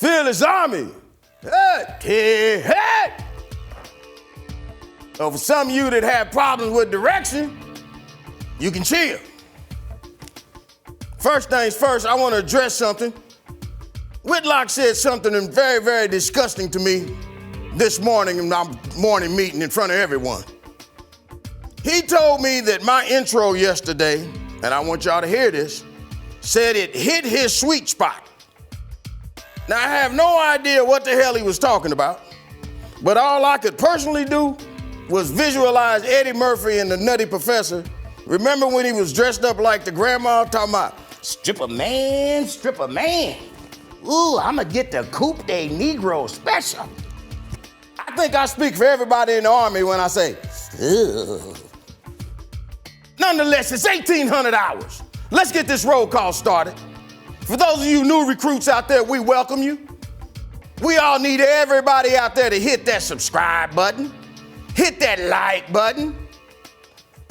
Fearless Army. Hey. So for some of you that have problems with direction, you can chill. First things first, I want to address something. Whitlock said something very, very disgusting to me this morning in my morning meeting in front of everyone. He told me that my intro yesterday, and I want y'all to hear this, said it hit his sweet spot. Now, I have no idea what the hell he was talking about, but all I could personally do was visualize Eddie Murphy and the Nutty Professor. Remember when he was dressed up like the grandma, talking about, stripper man. Ooh, I'ma get the Coupe de Negro special. I think I speak for everybody in the Army when I say, ugh. Nonetheless, it's 1,800 hours. Let's get this roll call started. For those of you new recruits out there, we welcome you. We all need everybody out there to hit that subscribe button, hit that like button.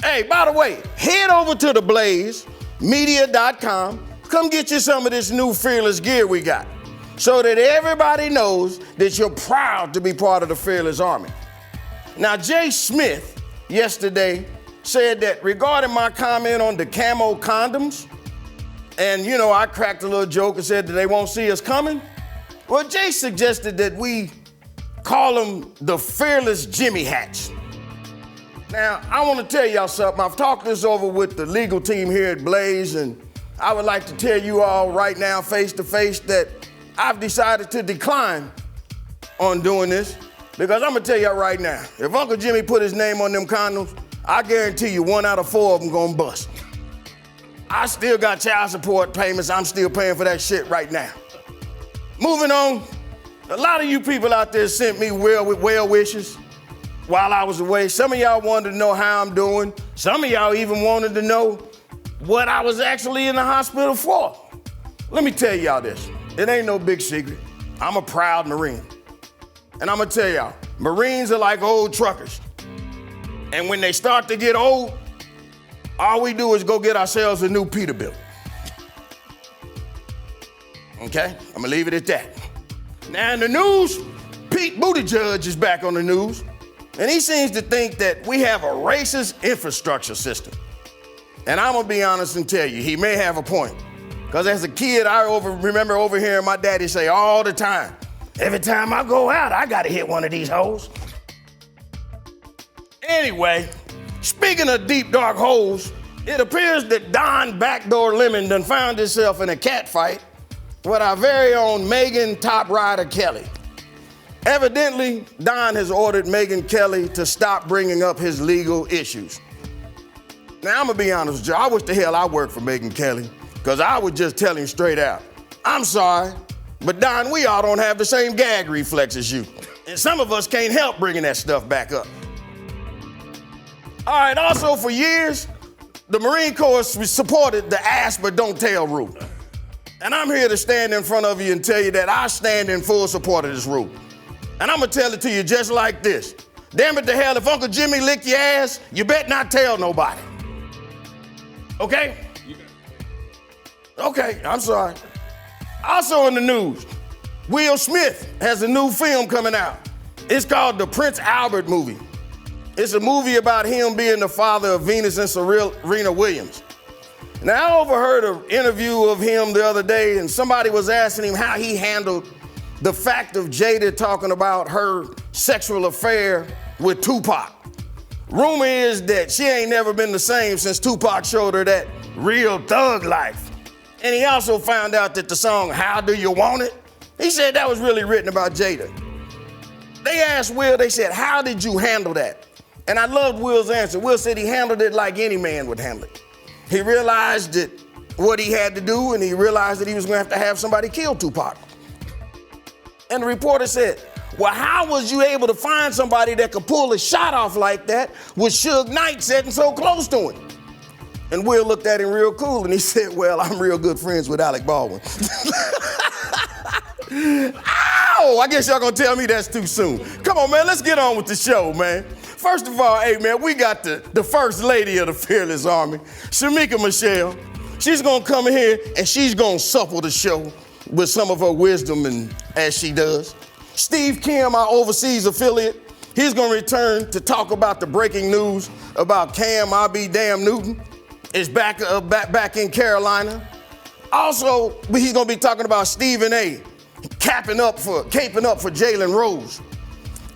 Hey, by the way, head over to theblazemedia.com. Come get you some of this new Fearless gear we got so that everybody knows that you're proud to be part of the Fearless Army. Now, Jay Smith yesterday said that regarding my comment on the camo condoms, and I cracked a little joke and said that they won't see us coming. Well, Jay suggested that we call them the Fearless Jimmy hats. Now, I want to tell y'all something. I've talked this over with the legal team here at Blaze, and I would like to tell you all right now, face to face, that I've decided to decline on doing this because I'm gonna tell y'all right now, if Uncle Jimmy put his name on them condoms, I guarantee you 1 out of 4 of them gonna bust. I still got child support payments. I'm still paying for that shit right now. Moving on, a lot of you people out there sent me well wishes while I was away. Some of y'all wanted to know how I'm doing. Some of y'all even wanted to know what I was actually in the hospital for. Let me tell y'all this. It ain't no big secret. I'm a proud Marine. And I'm gonna tell y'all, Marines are like old truckers. And when they start to get old, all we do is go get ourselves a new Peterbilt. Okay? I'm gonna leave it at that. Now in the news, Pete Buttigieg is back on the news. And he seems to think that we have a racist infrastructure system. And I'm gonna be honest and tell you, he may have a point. Because as a kid, I remember overhearing my daddy say all the time, every time I go out, I gotta hit one of these holes. Anyway, speaking of deep, dark holes, it appears that Don Backdoor Lemon done found himself in a cat fight with our very own Megyn Top Rider Kelly. Evidently, Don has ordered Megyn Kelly to stop bringing up his legal issues. Now, I'm gonna be honest with you, I wish the hell I worked for Megyn Kelly, because I would just tell him straight out, I'm sorry, but Don, we all don't have the same gag reflex as you. And some of us can't help bringing that stuff back up. All right, also for years, the Marine Corps supported the ask but don't tell rule. And I'm here to stand in front of you and tell you that I stand in full support of this rule. And I'm gonna tell it to you just like this. Damn it to hell, if Uncle Jimmy licked your ass, you bet not tell nobody. Okay? Okay, I'm sorry. Also in the news, Will Smith has a new film coming out. It's called the Prince Albert movie. It's a movie about him being the father of Venus and Serena Williams. Now, I overheard an interview of him the other day, and somebody was asking him how he handled the fact of Jada talking about her sexual affair with Tupac. Rumor is that she ain't never been the same since Tupac showed her that real thug life. And he also found out that the song, How Do You Want It? He said that was really written about Jada. They asked Will, they said, how did you handle that? And I loved Will's answer. Will said he handled it like any man would handle it. He realized that what he had to do, and he realized that he was gonna have somebody kill Tupac. And the reporter said, well, how was you able to find somebody that could pull a shot off like that with Suge Knight sitting so close to him? And Will looked at him real cool and he said, well, I'm real good friends with Alec Baldwin. Ow! I guess y'all gonna tell me that's too soon. Come on, man, let's get on with the show, man. First of all, hey, man, we got the first lady of the Fearless Army, Shemeka Michelle. She's gonna come in here and she's gonna supple the show with some of her wisdom and as she does. Steve Kim, our overseas affiliate, he's gonna return to talk about the breaking news about Cam, I'll be damn Newton. Is back in Carolina. Also, he's gonna be talking about Stephen A. caping up for Jalen Rose.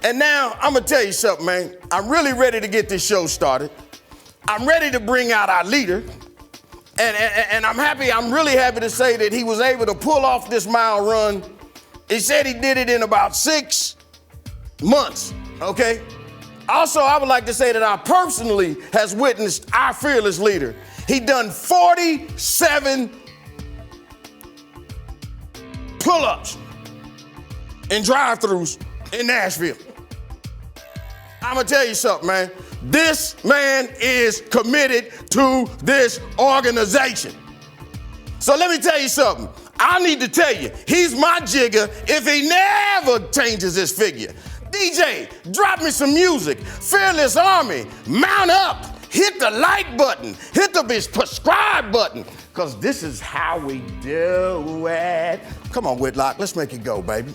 And now, I'm gonna tell you something, man. I'm really ready to get this show started. I'm ready to bring out our leader. And I'm really happy to say that he was able to pull off this mile run. He said he did it in about 6 months, okay? Also, I would like to say that I personally has witnessed our fearless leader. He done 47 pull-ups and drive-thrus in Nashville. I'm gonna tell you something, man. This man is committed to this organization. So let me tell you something. I need to tell you, he's my jigger if he never changes his figure. DJ, drop me some music. Fearless Army, mount up. Hit the like button. Hit the subscribe button. Because this is how we do it. Come on, Whitlock, let's make it go, baby.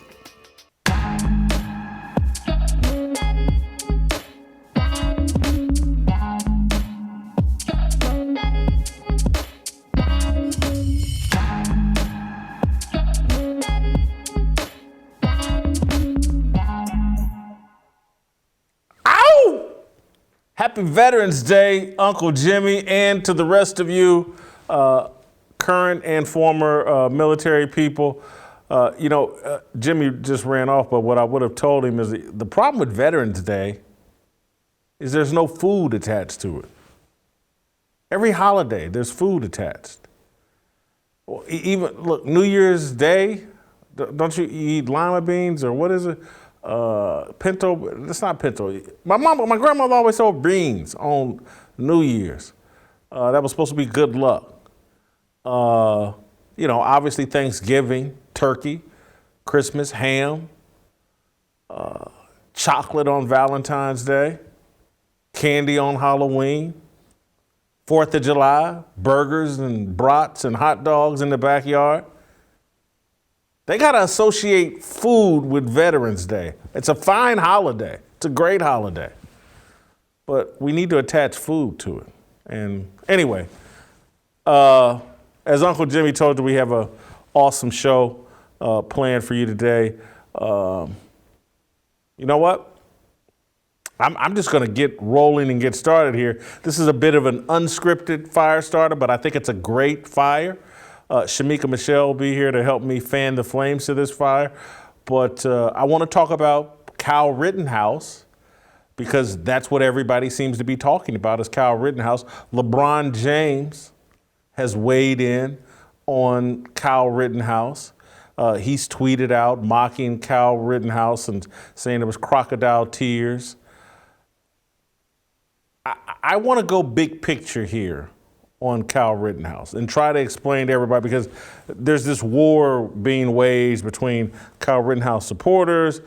Happy Veterans Day, Uncle Jimmy, and to the rest of you current and former military people. Jimmy just ran off, but what I would have told him is the problem with Veterans Day is there's no food attached to it. Every holiday, there's food attached. Even, look, New Year's Day, don't you eat lima beans or what is it? Pinto, it's not pinto. My grandmother always sold beans on New Year's. That was supposed to be good luck. Obviously Thanksgiving, turkey, Christmas, ham, chocolate on Valentine's Day, candy on Halloween, 4th of July, burgers and brats and hot dogs in the backyard. They got to associate food with Veterans Day. It's a fine holiday. It's a great holiday. But we need to attach food to it. And anyway, as Uncle Jimmy told you, we have an awesome show planned for you today. You know what? I'm just going to get rolling and get started here. This is a bit of an unscripted fire starter, but I think it's a great fire. Shemeka Michelle will be here to help me fan the flames to this fire. But I want to talk about Kyle Rittenhouse because that's what everybody seems to be talking about is Kyle Rittenhouse. LeBron James has weighed in on Kyle Rittenhouse. He's tweeted out mocking Kyle Rittenhouse and saying it was crocodile tears. I want to go big picture here on Kyle Rittenhouse and try to explain to everybody because there's this war being waged between Kyle Rittenhouse supporters,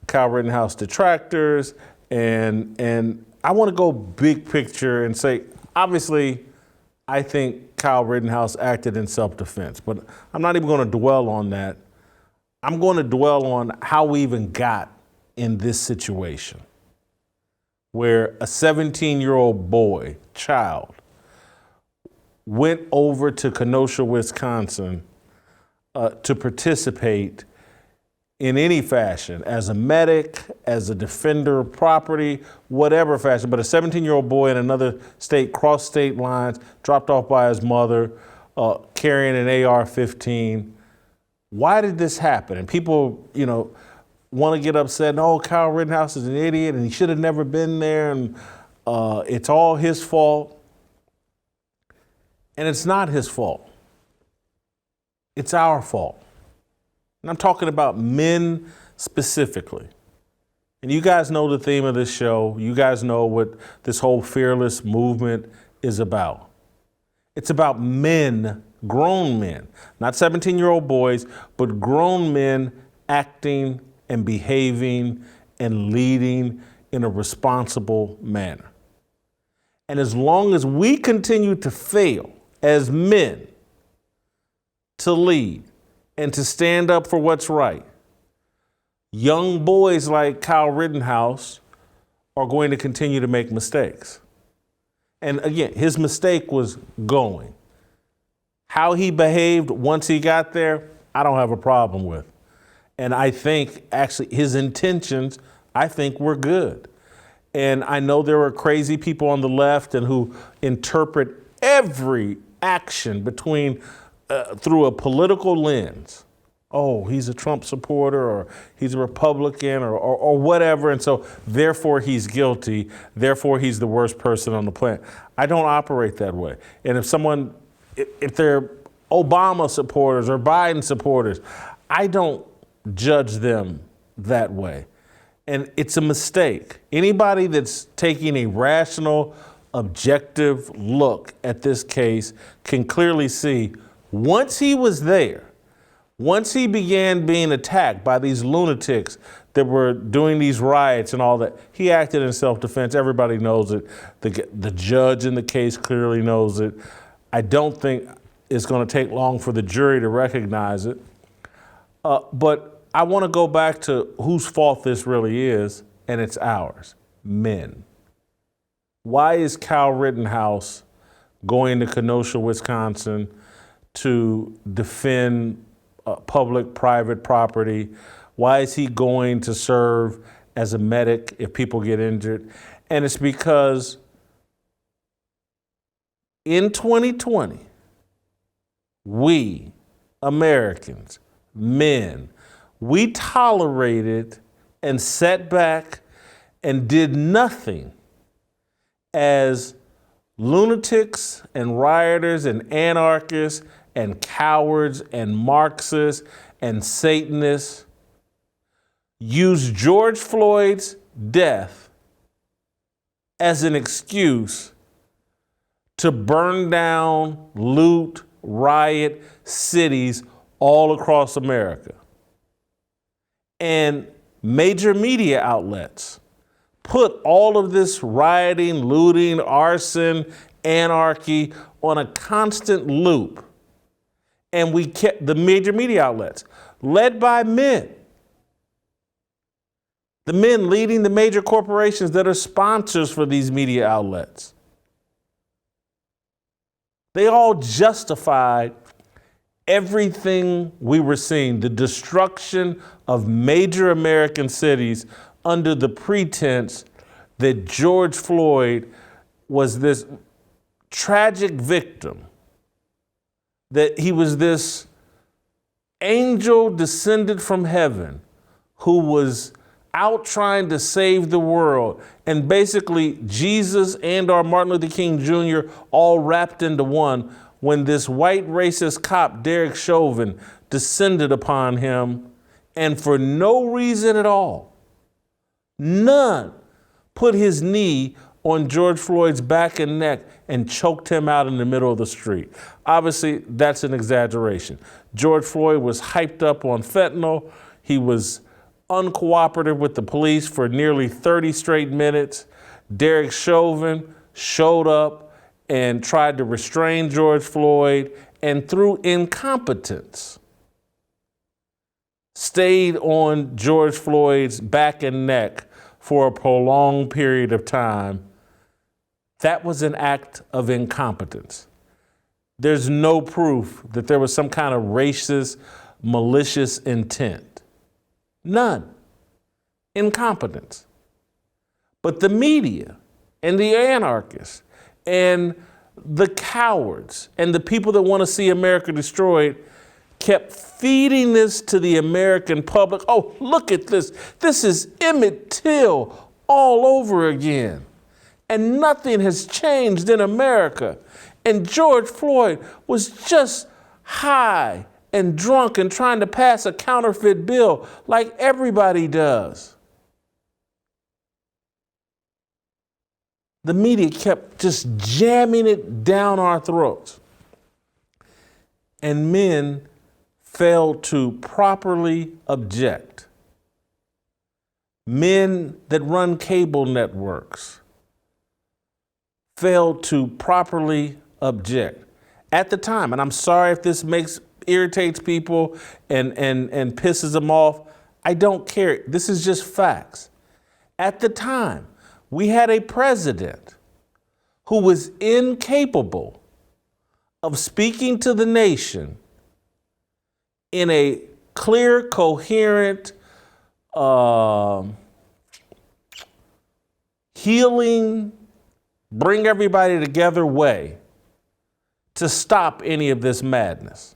Kyle Rittenhouse detractors, and I want to go big picture and say, obviously, I think Kyle Rittenhouse acted in self-defense, but I'm not even going to dwell on that. I'm going to dwell on how we even got in this situation where a 17-year-old child, went over to Kenosha, Wisconsin to participate in any fashion, as a medic, as a defender of property, whatever fashion. But a 17-year-old boy in another state crossed state lines, dropped off by his mother, carrying an AR-15. Why did this happen? And people, want to get upset. No, Kyle Rittenhouse is an idiot and he should have never been there and it's all his fault. And it's not his fault. It's our fault. And I'm talking about men specifically. And you guys know the theme of this show. You guys know what this whole fearless movement is about. It's about men, grown men, not 17-year-old boys, but grown men acting and behaving and leading in a responsible manner. And as long as we continue to fail as men to lead and to stand up for what's right. Young boys like Kyle Rittenhouse are going to continue to make mistakes. And again, his mistake was going. How he behaved once he got there, I don't have a problem with. And I think actually his intentions, I think, were good. And I know there are crazy people on the left and who interpret every action through a political lens. Oh, he's a Trump supporter, or he's a Republican, or whatever, and so therefore he's guilty, therefore he's the worst person on the planet. I don't operate that way. And if they're Obama supporters or Biden supporters, I don't judge them that way. And it's a mistake. Anybody that's taking a rational, objective look at this case can clearly see once he was there, once he began being attacked by these lunatics that were doing these riots and all that, he acted in self-defense. Everybody knows it. The judge in the case clearly knows it. I don't think it's going to take long for the jury to recognize it. But I want to go back to whose fault this really is, and it's ours, men. Why is Kyle Rittenhouse going to Kenosha, Wisconsin to defend public-private property? Why is he going to serve as a medic if people get injured? And it's because in 2020, we, Americans, men, we tolerated and sat back and did nothing as lunatics and rioters and anarchists and cowards and Marxists and Satanists used George Floyd's death as an excuse to burn down, loot, riot cities all across America. And major media outlets put all of this rioting, looting, arson, anarchy on a constant loop. And we kept the major media outlets, led by men, the men leading the major corporations that are sponsors for these media outlets. They all justified everything we were seeing, the destruction of major American cities, under the pretense that George Floyd was this tragic victim, that he was this angel descended from heaven who was out trying to save the world, and basically Jesus and our Martin Luther King Jr. all wrapped into one, when this white racist cop, Derek Chauvin, descended upon him, and for no reason at all, none, put his knee on George Floyd's back and neck and choked him out in the middle of the street. Obviously, that's an exaggeration. George Floyd was hyped up on fentanyl. He was uncooperative with the police for nearly 30 straight minutes. Derek Chauvin showed up and tried to restrain George Floyd, and through incompetence, stayed on George Floyd's back and neck for a prolonged period of time. That was an act of incompetence. There's no proof that there was some kind of racist, malicious intent. None. Incompetence. But the media and the anarchists and the cowards and the people that want to see America destroyed kept feeding this to the American public. Oh, look at this. This is Emmett Till all over again. And nothing has changed in America. And George Floyd was just high and drunk and trying to pass a counterfeit bill like everybody does. The media kept just jamming it down our throats. And men failed to properly object. Men that run cable networks failed to properly object. At the time, and I'm sorry if this makes irritates people and pisses them off. I don't care. This is just facts. At the time, we had a president who was incapable of speaking to the nation in a clear, coherent, healing, bring everybody together way to stop any of this madness.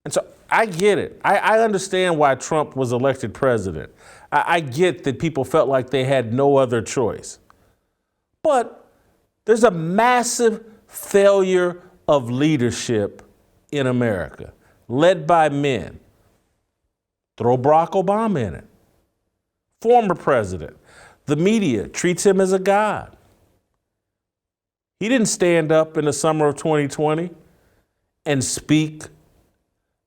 And so I get it. I understand why Trump was elected president. I get that people felt like they had no other choice. But there's a massive failure of leadership in America, led by men. Throw Barack Obama in it. Former president. The media treats him as a god. He didn't stand up in the summer of 2020 and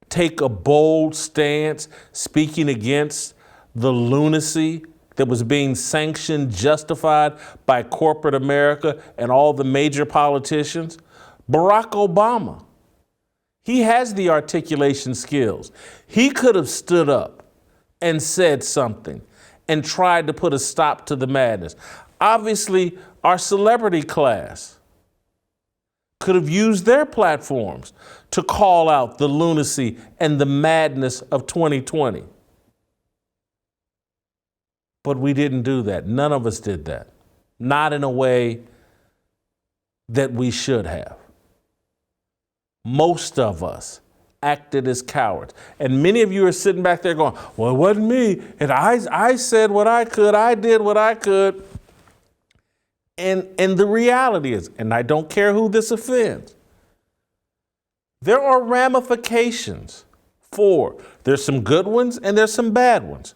take a bold stance, speaking against the lunacy that was being sanctioned, justified by corporate America and all the major politicians. Barack Obama, he has the articulation skills. He could have stood up and said something and tried to put a stop to the madness. Obviously, our celebrity class could have used their platforms to call out the lunacy and the madness of 2020. But we didn't do that. None of us did that. Not in a way that we should have. Most of us acted as cowards. And many of you are sitting back there going, well, it wasn't me. And I said what I could. I did what I could. And the reality is, and I don't care who this offends, there are ramifications there's some good ones and there's some bad ones,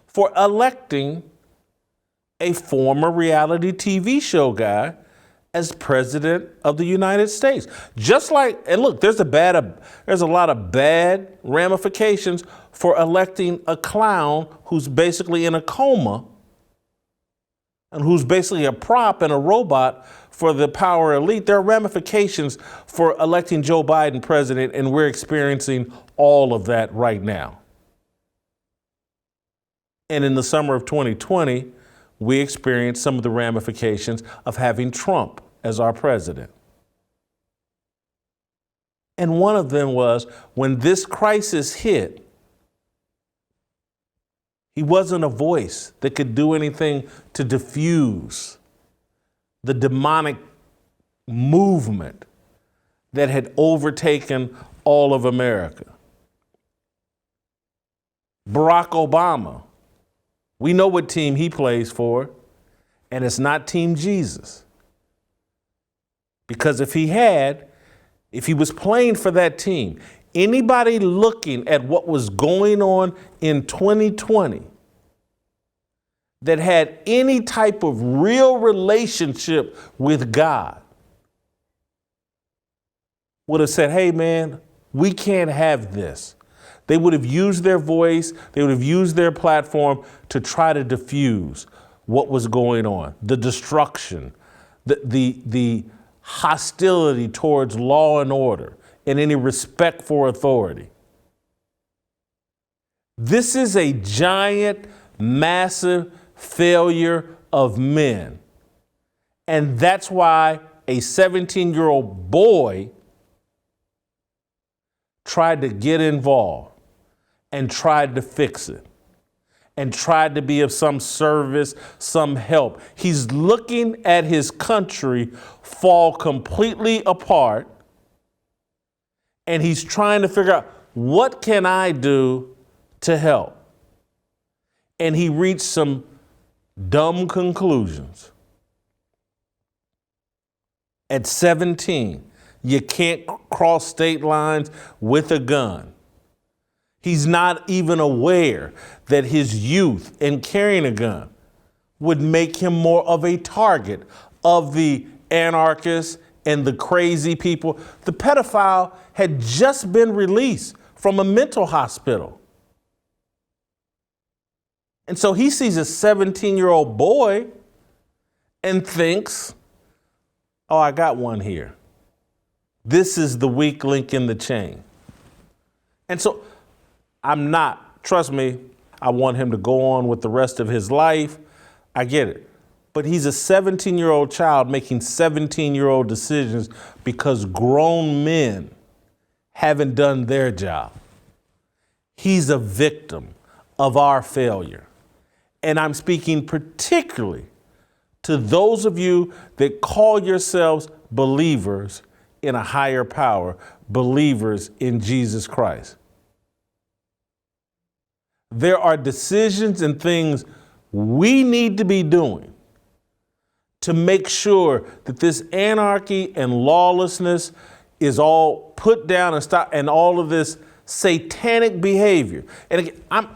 for electing a former reality TV show guy as president of the United States. Just like, and look, there's a lot of bad ramifications for electing a clown who's basically in a coma and who's basically a prop and a robot for the power elite. There are ramifications for electing Joe Biden president, and we're experiencing all of that right now. And in the summer of 2020, we experienced some of the ramifications of having Trump as our president. And one of them was when this crisis hit, he wasn't a voice that could do anything to diffuse the demonic movement that had overtaken all of America. Barack Obama, we know what team he plays for, and it's not Team Jesus. Because if he was playing for that team, anybody looking at what was going on in 2020 that had any type of real relationship with God would have said, hey man, we can't have this. They would have used their voice, they would have used their platform to try to diffuse what was going on, the destruction, the hostility towards law and order, and any respect for authority. This is a giant, massive failure of men. And that's why a 17-year-old boy tried to get involved and tried to fix it and tried to be of some service, some help. He's looking at his country fall completely apart, and he's trying to figure out, what can I do to help? And he reached some dumb conclusions. At 17, you can't cross state lines with a gun. He's not even aware that his youth and carrying a gun would make him more of a target of the anarchists and the crazy people. The pedophile had just been released from a mental hospital. And so he sees a 17-year-old boy and thinks, oh, I got one here. This is the weak link in the chain. And so trust me, I want him to go on with the rest of his life. I get it. But he's a 17-year-old child making 17-year-old decisions because grown men haven't done their job. He's a victim of our failure. And I'm speaking particularly to those of you that call yourselves believers in a higher power, believers in Jesus Christ. There are decisions and things we need to be doing to make sure that this anarchy and lawlessness is all put down and stop, and all of this satanic behavior. And again,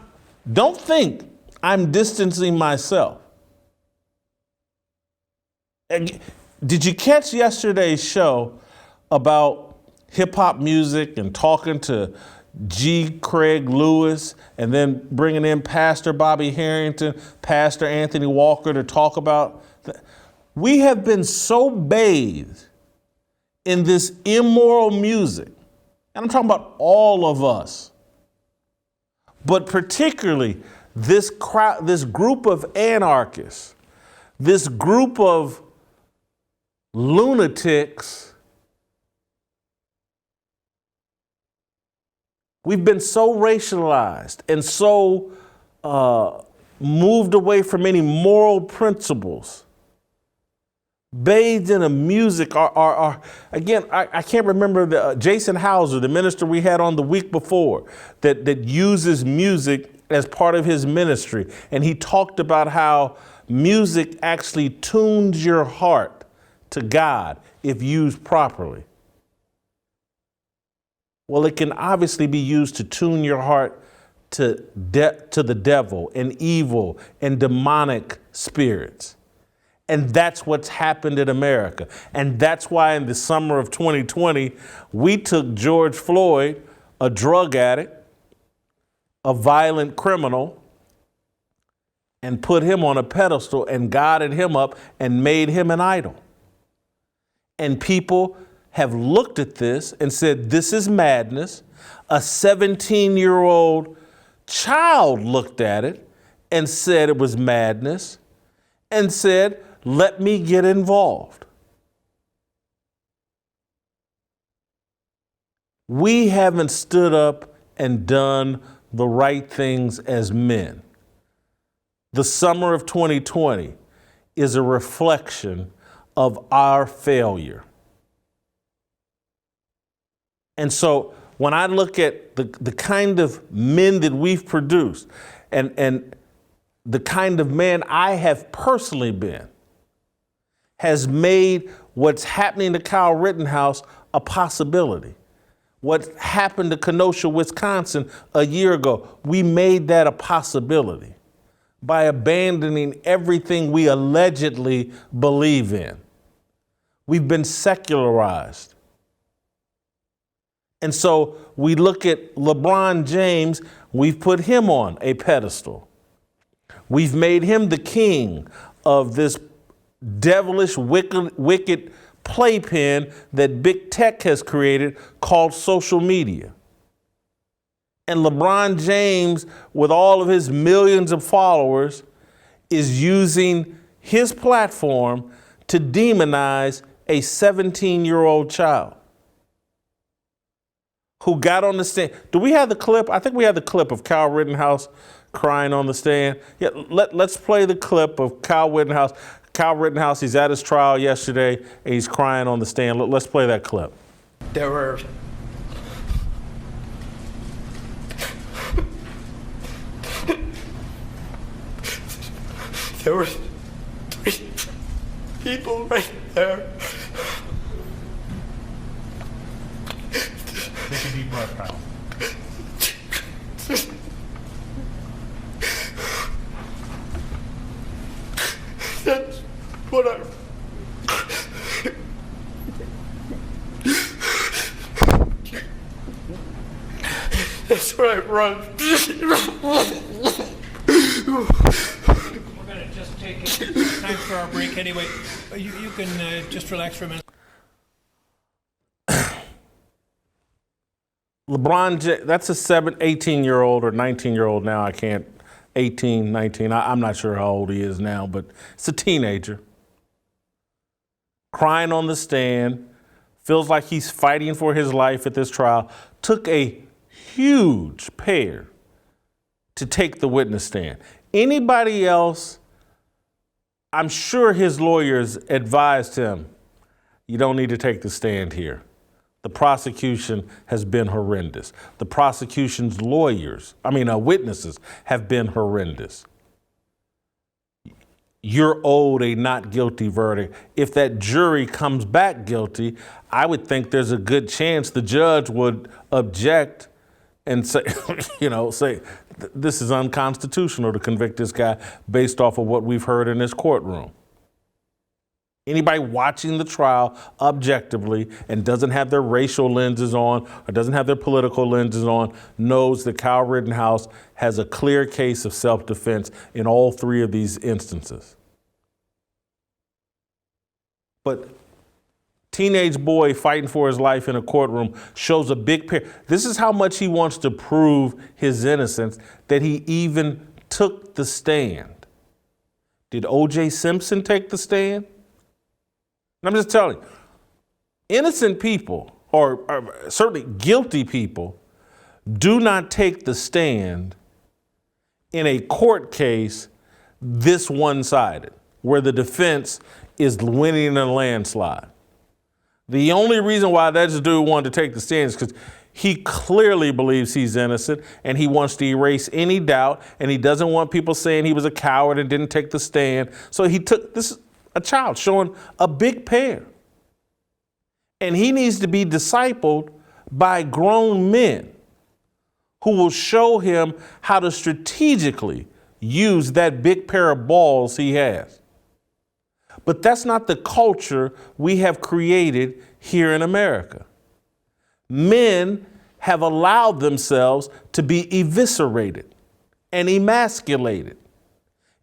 don't think I'm distancing myself. Did you catch yesterday's show about hip hop music and talking to G. Craig Lewis and then bringing in Pastor Bobby Harrington, Pastor Anthony Walker to talk about that? We have been so bathed in this immoral music, and I'm talking about all of us, but particularly this crowd, this group of anarchists, this group of lunatics. We've been so racialized and so moved away from any moral principles, bathed in a music. Again, I can't remember Jason Hauser, the minister we had on the week before, that uses music as part of his ministry. And he talked about how music actually tunes your heart to God if used properly. Well, it can obviously be used to tune your heart to the devil and evil and demonic spirits. And that's what's happened in America. And that's why in the summer of 2020, we took George Floyd, a drug addict, a violent criminal, and put him on a pedestal and guided him up and made him an idol. And people have looked at this and said, this is madness. A 17-year-old child looked at it and said it was madness and said, let me get involved. We haven't stood up and done the right things as men. The summer of 2020 is a reflection of our failure. And so when I look at the kind of men that we've produced and the kind of man I have personally been, has made what's happening to Kyle Rittenhouse a possibility. What happened to Kenosha, Wisconsin a year ago, we made that a possibility by abandoning everything we allegedly believe in. We've been secularized. And so we look at LeBron James, we've put him on a pedestal. We've made him the king of this devilish, wicked playpen that big tech has created called social media. And LeBron James, with all of his millions of followers, is using his platform to demonize a 17-year-old child who got on the stand. Do we have the clip? I think we have the clip of Kyle Rittenhouse crying on the stand. Yeah, let's play the clip of Kyle Rittenhouse. Kyle Rittenhouse, he's at his trial yesterday, and he's crying on the stand. Let's play that clip. There were three people right there. Take a deep breath, Kyle. That's what That's what I run. We're going to just take time for our break anyway. You can just relax for a minute. That's a 18-year-old or 19-year-old now. I can't, 18, 19. I'm not sure how old he is now, but it's a teenager. Crying on the stand, feels like he's fighting for his life at this trial, took a huge pair to take the witness stand. Anybody else, I'm sure his lawyers advised him, you don't need to take the stand here. The prosecution has been horrendous. The prosecution's witnesses have been horrendous. You're owed a not guilty verdict. If that jury comes back guilty, I would think there's a good chance the judge would object and say, this is unconstitutional to convict this guy based off of what we've heard in this courtroom. Anybody watching the trial objectively and doesn't have their racial lenses on or doesn't have their political lenses on knows that Kyle Rittenhouse has a clear case of self-defense in all three of these instances. But teenage boy fighting for his life in a courtroom shows a big pair. This is how much he wants to prove his innocence that he even took the stand. Did O.J. Simpson take the stand? I'm just telling you, innocent people, or certainly guilty people, do not take the stand in a court case this one-sided, where the defense is winning in a landslide. The only reason why that dude wanted to take the stand is because he clearly believes he's innocent and he wants to erase any doubt, and he doesn't want people saying he was a coward and didn't take the stand. So he took this. A child showing a big pair. And he needs to be discipled by grown men who will show him how to strategically use that big pair of balls he has. But that's not the culture we have created here in America. Men have allowed themselves to be eviscerated and emasculated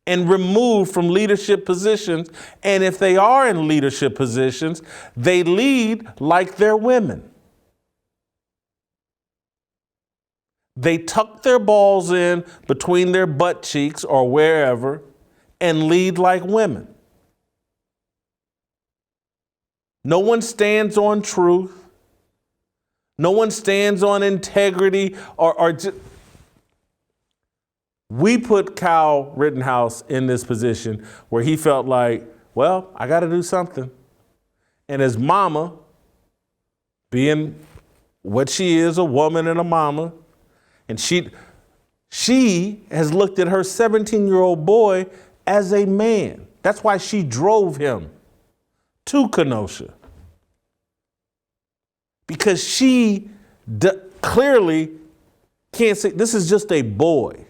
and removed from leadership positions. And if they are in leadership positions, they lead like they're women. They tuck their balls in between their butt cheeks or wherever and lead like women. No one stands on truth. No one stands on integrity or just. We put Kyle Rittenhouse in this position where he felt like, well, I got to do something. And his mama, being what she is, a woman and a mama, and she has looked at her 17-year-old boy as a man. That's why she drove him to Kenosha. Because she clearly can't say, this is just a boy.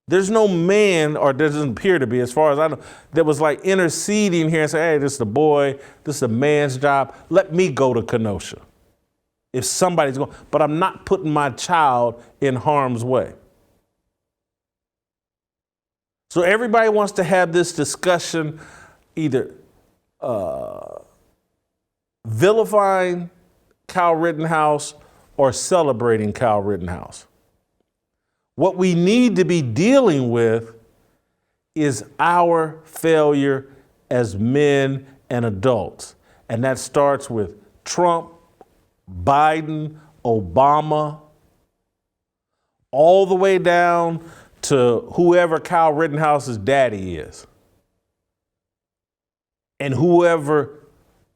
There's no man, or there doesn't appear to be, as far as I know, that was like interceding here and saying, hey, this is a boy, this is a man's job. Let me go to Kenosha. If somebody's going, but I'm not putting my child in harm's way. So everybody wants to have this discussion, either vilifying Kyle Rittenhouse or celebrating Kyle Rittenhouse. What we need to be dealing with is our failure as men and adults. And that starts with Trump, Biden, Obama, all the way down to whoever Kyle Rittenhouse's daddy is. And whoever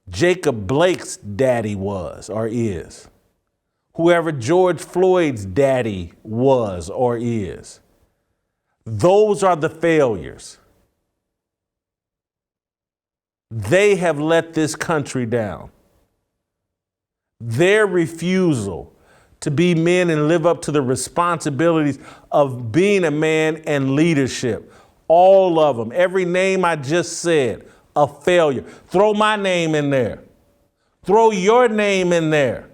Jacob Blake's daddy was or is. Whoever George Floyd's daddy was or is. Those are the failures. They have let this country down. Their refusal to be men and live up to the responsibilities of being a man and leadership. All of them. Every name I just said, a failure. Throw my name in there. Throw your name in there.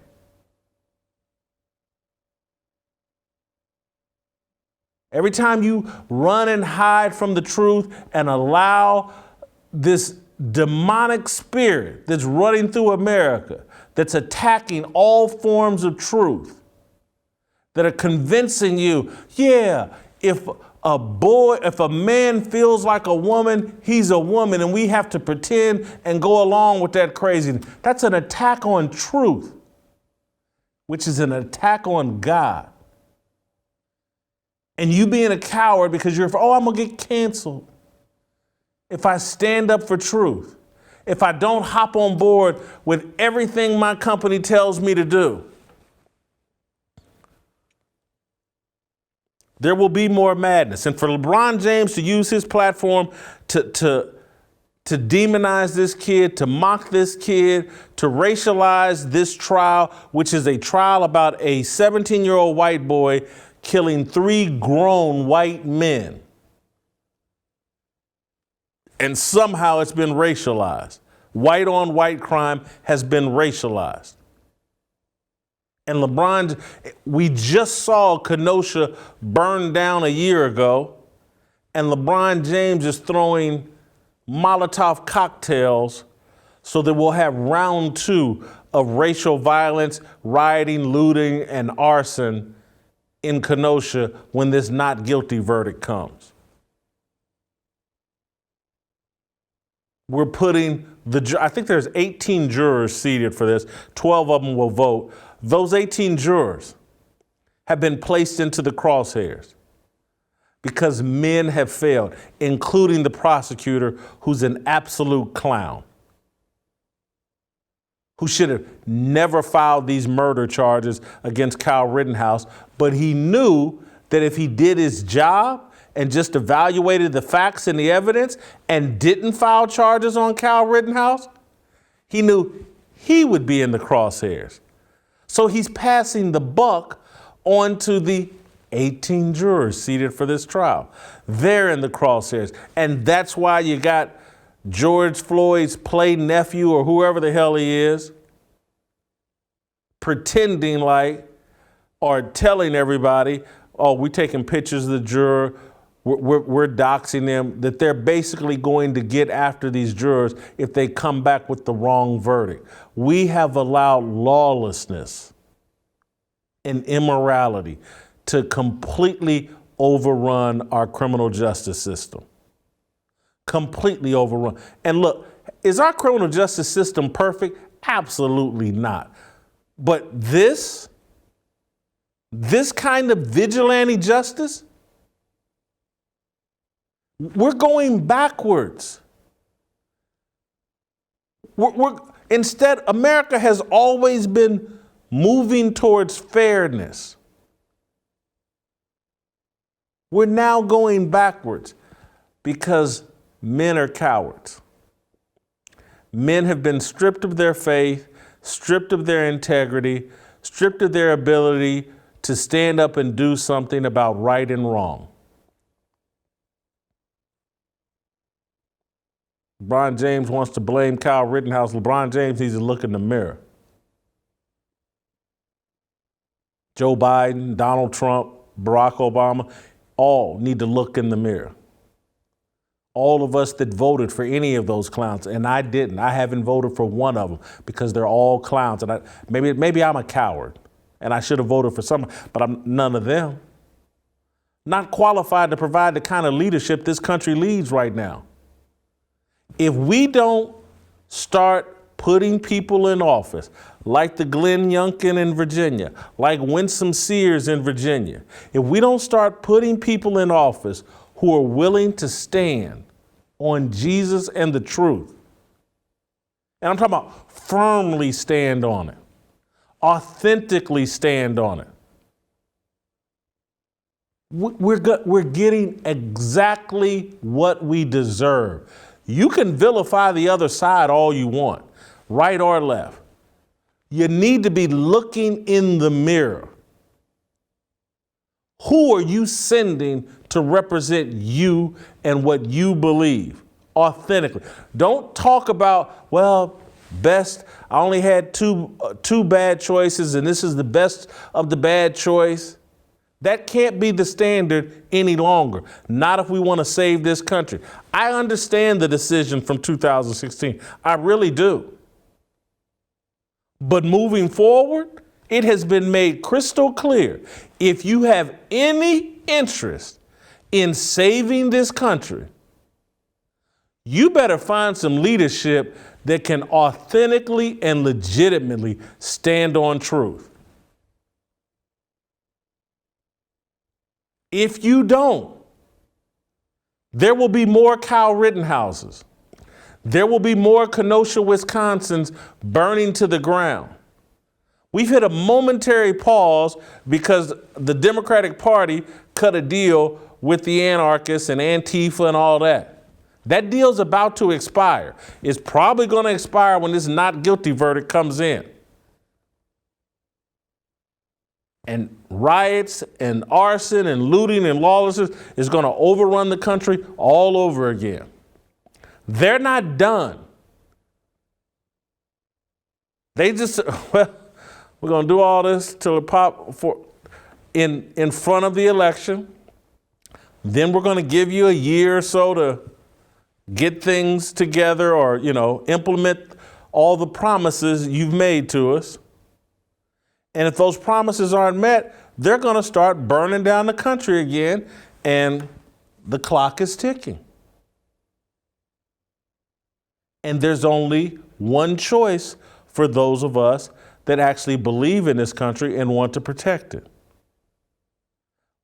Every time you run and hide from the truth and allow this demonic spirit that's running through America, that's attacking all forms of truth, that are convincing you, yeah, if a man feels like a woman, he's a woman, and we have to pretend and go along with that craziness. That's an attack on truth, which is an attack on God. And you being a coward because I'm going to get canceled if I stand up for truth, if I don't hop on board with everything my company tells me to do. There will be more madness. And for LeBron James to use his platform to demonize this kid, to mock this kid, to racialize this trial, which is a trial about a 17-year-old white boy killing 3 grown white men. And somehow it's been racialized. White on white crime has been racialized. And LeBron, we just saw Kenosha burn down a year ago, and LeBron James is throwing Molotov cocktails so that we'll have round 2 of racial violence, rioting, looting, and arson in Kenosha when this not guilty verdict comes. We're putting I think there's 18 jurors seated for this. 12 of them will vote. Those 18 jurors have been placed into the crosshairs because men have failed, including the prosecutor, who's an absolute clown, who should have never filed these murder charges against Kyle Rittenhouse. But he knew that if he did his job and just evaluated the facts and the evidence and didn't file charges on Kyle Rittenhouse, he knew he would be in the crosshairs. So he's passing the buck on to the 18 jurors seated for this trial. They're in the crosshairs. And that's why you got George Floyd's play nephew or whoever the hell he is pretending like or telling everybody, oh, we're taking pictures of the juror, we're doxing them, that they're basically going to get after these jurors if they come back with the wrong verdict. We have allowed lawlessness and immorality to completely overrun our criminal justice system. Completely overrun. And look, is our criminal justice system perfect? Absolutely not. But this kind of vigilante justice, we're going backwards. Instead, America has always been moving towards fairness. We're now going backwards because men are cowards. Men have been stripped of their faith, stripped of their integrity, stripped of their ability to stand up and do something about right and wrong. LeBron James wants to blame Kyle Rittenhouse. LeBron James needs to look in the mirror. Joe Biden, Donald Trump, Barack Obama, all need to look in the mirror. All of us that voted for any of those clowns, and I didn't. I haven't voted for one of them because they're all clowns. And maybe I'm a coward, and I should have voted for some, but I'm none of them. Not qualified to provide the kind of leadership this country needs right now. If we don't start putting people in office, like the Glenn Youngkin in Virginia, like Winsome Sears in Virginia, if we don't start putting people in office who are willing to stand on Jesus and the truth, and I'm talking about firmly stand on it, authentically stand on it, we're getting exactly what we deserve. You can vilify the other side all you want, right or left. You need to be looking in the mirror. Who are you sending to represent you and what you believe authentically? Don't talk about, well, best, I only had two bad choices and this is the best of the bad choice. That can't be the standard any longer. Not if we want to save this country. I understand the decision from 2016. I really do. But moving forward, it has been made crystal clear. If you have any interest in saving this country, you better find some leadership that can authentically and legitimately stand on truth. If you don't, there will be more Kyle Rittenhouses. There will be more Kenosha, Wisconsins burning to the ground. We've hit a momentary pause because the Democratic Party cut a deal with the anarchists and Antifa and all that. That deal's about to expire. It's probably going to expire when this not guilty verdict comes in. And riots and arson and looting and lawlessness is going to overrun the country all over again. They're not done. They just, well, we're going to do all this till it pop in front of the election. Then we're going to give you a year or so to get things together or, implement all the promises you've made to us. And if those promises aren't met, they're going to start burning down the country again, and the clock is ticking. And there's only one choice for those of us that actually believe in this country and want to protect it.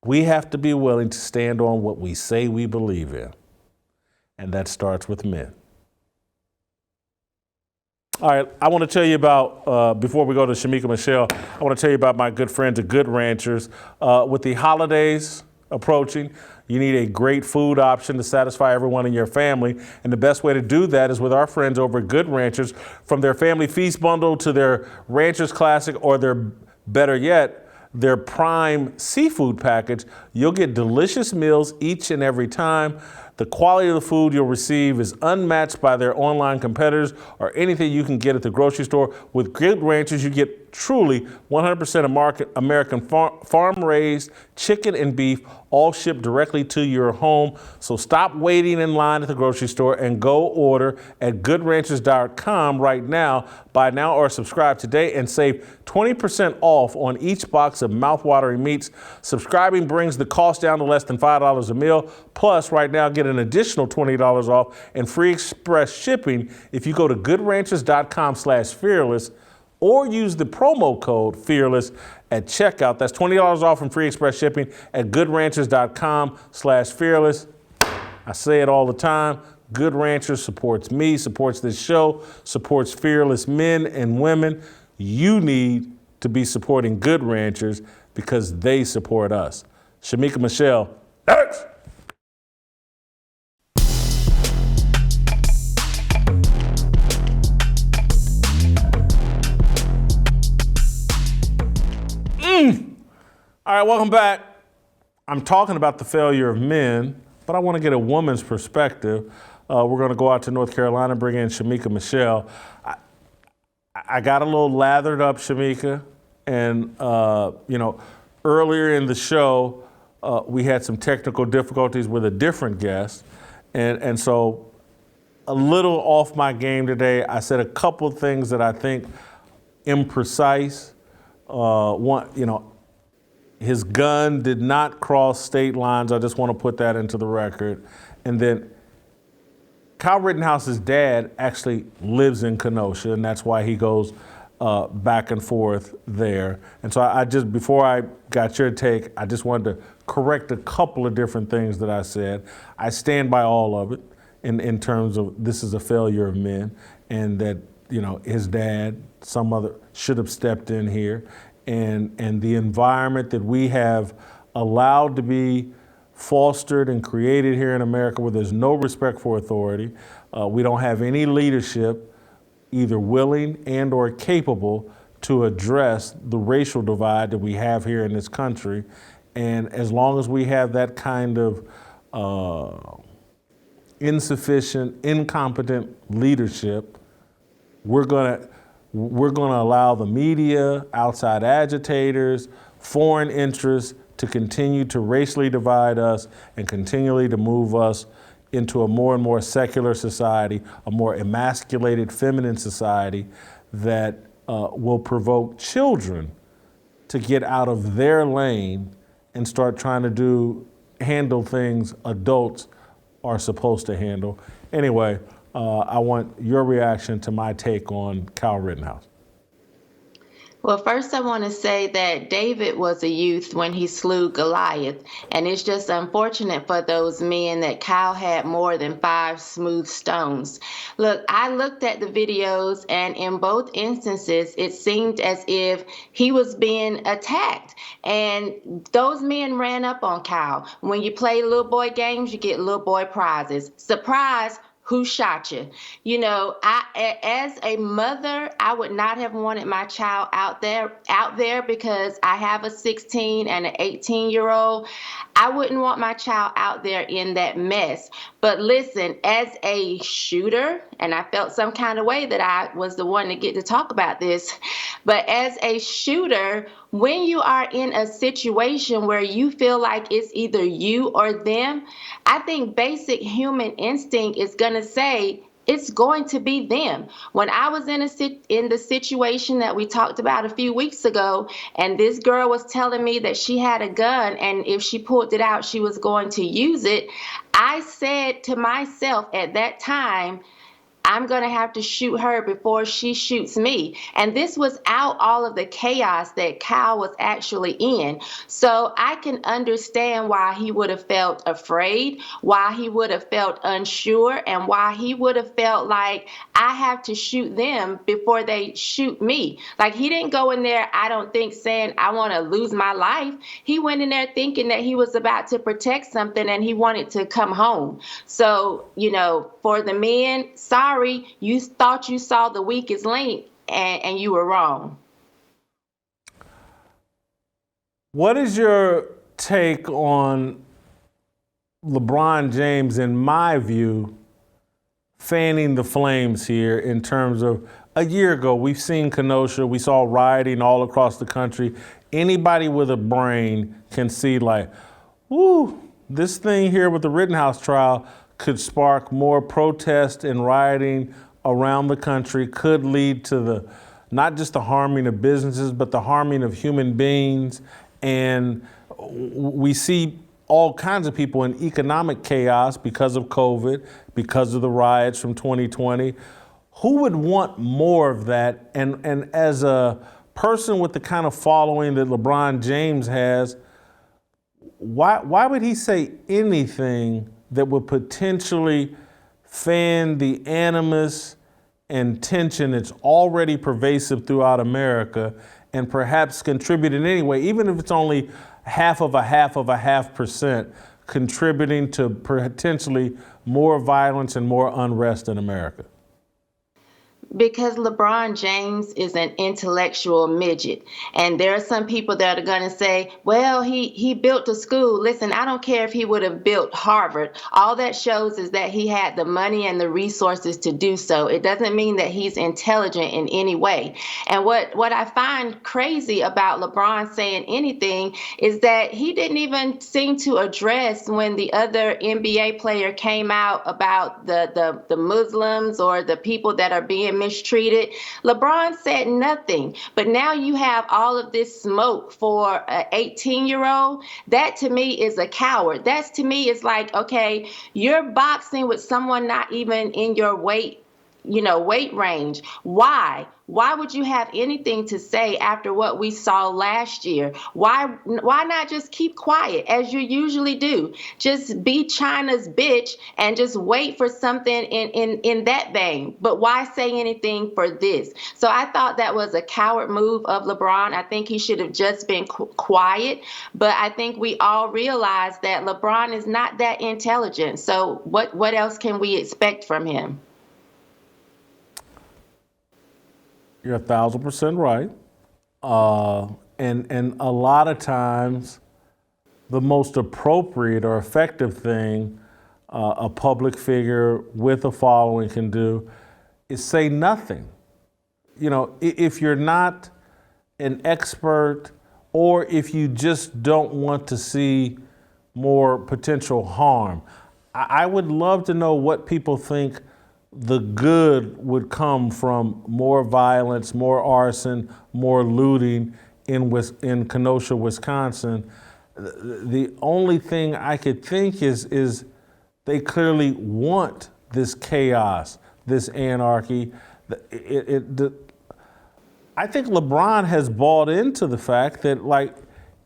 We have to be willing to stand on what we say we believe in. And that starts with men. All right, I want to tell you about, before we go to Shemeka Michelle, I want to tell you about my good friends at Good Ranchers. With the holidays approaching, you need a great food option to satisfy everyone in your family. And the best way to do that is with our friends over at Good Ranchers. From their Family Feast Bundle to their Ranchers Classic or their, better yet, their Prime Seafood Package, you'll get delicious meals each and every time. The quality of the food you'll receive is unmatched by their online competitors or anything you can get at the grocery store. With Good Ranchers, you get truly 100% American farm-raised chicken and beef, all shipped directly to your home. So stop waiting in line at the grocery store and go order at goodranchers.com right now. Buy now or subscribe today and save 20% off on each box of mouth-watering meats. Subscribing brings the cost down to less than $5 a meal. Plus, right now, get an additional $20 off and free express shipping if you go to goodranchers.com/fearless or use the promo code FEARLESS at checkout. That's $20 off and free express shipping at goodranchers.com/fearless. I say it all the time. Good Ranchers supports me, supports this show, supports fearless men and women. You need to be supporting Good Ranchers because they support us. Shemeka Michelle. Next. All right, welcome back. I'm talking about the failure of men, but I want to get a woman's perspective. We're going to go out to North Carolina, bring in Shemeka Michelle. I got a little lathered up, Shemeka, and earlier in the show, we had some technical difficulties with a different guest, and so a little off my game today. I said a couple of things that I think imprecise. His gun did not cross state lines. I just want to put that into the record. And then Kyle Rittenhouse's dad actually lives in Kenosha, and that's why he goes back and forth there. And so I just, before I got your take, I just wanted to correct a couple of different things that I said. I stand by all of it in terms of this is a failure of men, and that, his dad, some other, should have stepped in here. And the environment that we have allowed to be fostered and created here in America, where there's no respect for authority. We don't have any leadership, either willing and or capable, to address the racial divide that we have here in this country. And as long as we have that kind of insufficient, incompetent leadership, we're going to allow the media, outside agitators, foreign interests to continue to racially divide us and continually to move us into a more and more secular society, a more emasculated, feminine society that will provoke children to get out of their lane and start trying to handle things adults are supposed to handle. Anyway, I want your reaction to my take on Kyle Rittenhouse. Well, first, I want to say that David was a youth when he slew Goliath, and it's just unfortunate for those men that Kyle had more than 5 smooth stones. Look, I looked at the videos, and in both instances, it seemed as if he was being attacked, and those men ran up on Kyle. When you play little boy games, you get little boy prizes. Surprise! Who shot you? You know, as a mother, I would not have wanted my child out there because I have a 16 and an 18-year-old. I wouldn't want my child out there in that mess. But listen, as a shooter, and I felt some kind of way that I was the one to get to talk about this, but as a shooter, when you are in a situation where you feel like it's either you or them, I think basic human instinct is going to say it's going to be them. When I was in the situation that we talked about a few weeks ago, and this girl was telling me that she had a gun, and if she pulled it out, she was going to use it, I said to myself at that time, I'm going to have to shoot her before she shoots me. And this was out all of the chaos that Kyle was actually in. So I can understand why he would have felt afraid, why he would have felt unsure, and why he would have felt like I have to shoot them before they shoot me. Like, he didn't go in there, I don't think, saying I want to lose my life. He went in there thinking that he was about to protect something and he wanted to come home. So, you know, for the men, sorry, you thought you saw the weakest link and you were wrong. What is your take on LeBron James, in my view, fanning the flames here in terms of a year ago, we've seen Kenosha, we saw rioting all across the country. Anybody with a brain can see like, whoo, this thing here with the Rittenhouse trial could spark more protest and rioting around the country, could lead to not just the harming of businesses, but the harming of human beings. And we see all kinds of people in economic chaos because of COVID, because of the riots from 2020. Who would want more of that? And as a person with the kind of following that LeBron James has, why would he say anything that would potentially fan the animus and tension that's already pervasive throughout America and perhaps contribute in any way, even if it's only half of a half percent, contributing to potentially more violence and more unrest in America? Because LeBron James is an intellectual midget. And there are some people that are going to say, well, he built a school. Listen, I don't care if he would have built Harvard. All that shows is that he had the money and the resources to do so. It doesn't mean that he's intelligent in any way. And what I find crazy about LeBron saying anything is that he didn't even seem to address when the other NBA player came out about the Muslims or the people that are being mistreated. LeBron said nothing, but now you have all of this smoke for an 18-year-old. That to me is a coward. That's to me is like, okay, you're boxing with someone not even in your weight range. Why? Why would you have anything to say after what we saw last year? Why not just keep quiet as you usually do? Just be China's bitch and just wait for something in that vein. But why say anything for this? So I thought that was a coward move of LeBron. I think he should have just been quiet. But I think we all realize that LeBron is not that intelligent. So what else can we expect from him? You're 1,000% right. And a lot of times, the most appropriate or effective thing a public figure with a following can do is say nothing. You know, if you're not an expert or if you just don't want to see more potential harm, I would love to know what people think the good would come from more violence, more arson, more looting in Kenosha, Wisconsin. The only thing I could think is they clearly want this chaos, this anarchy. I think LeBron has bought into the fact that, like,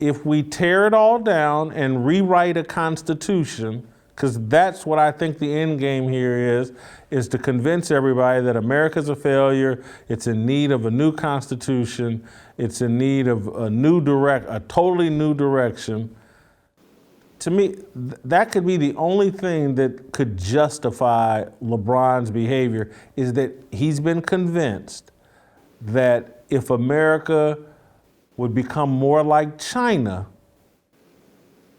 if we tear it all down and rewrite a constitution, because that's what I think the end game here is to convince everybody that America's a failure, it's in need of a new constitution, it's in need of a totally new direction. To me, that could be the only thing that could justify LeBron's behavior, is that he's been convinced that if America would become more like China,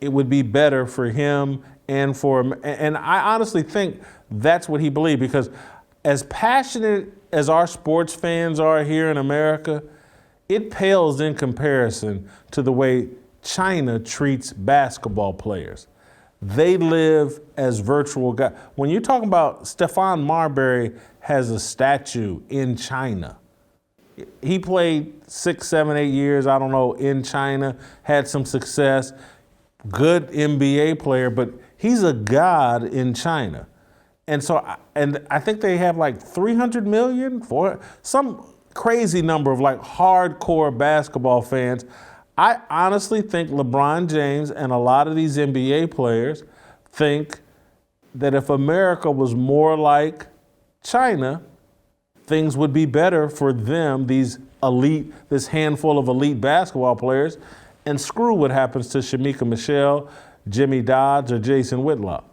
it would be better for him and I honestly think that's what he believed, because as passionate as our sports fans are here in America, it pales in comparison to the way China treats basketball players. They live as virtual guys. When you're talking about Stephon Marbury has a statue in China. He played 6, 7, 8 years, I don't know, in China, had some success, good NBA player, but he's a god in China. And so, I think they have like 300 million for some crazy number of like hardcore basketball fans. I honestly think LeBron James and a lot of these NBA players think that if America was more like China, things would be better for them, this handful of elite basketball players, and screw what happens to Shemeka Michelle, Jimmy Dodds, or Jason Whitlock.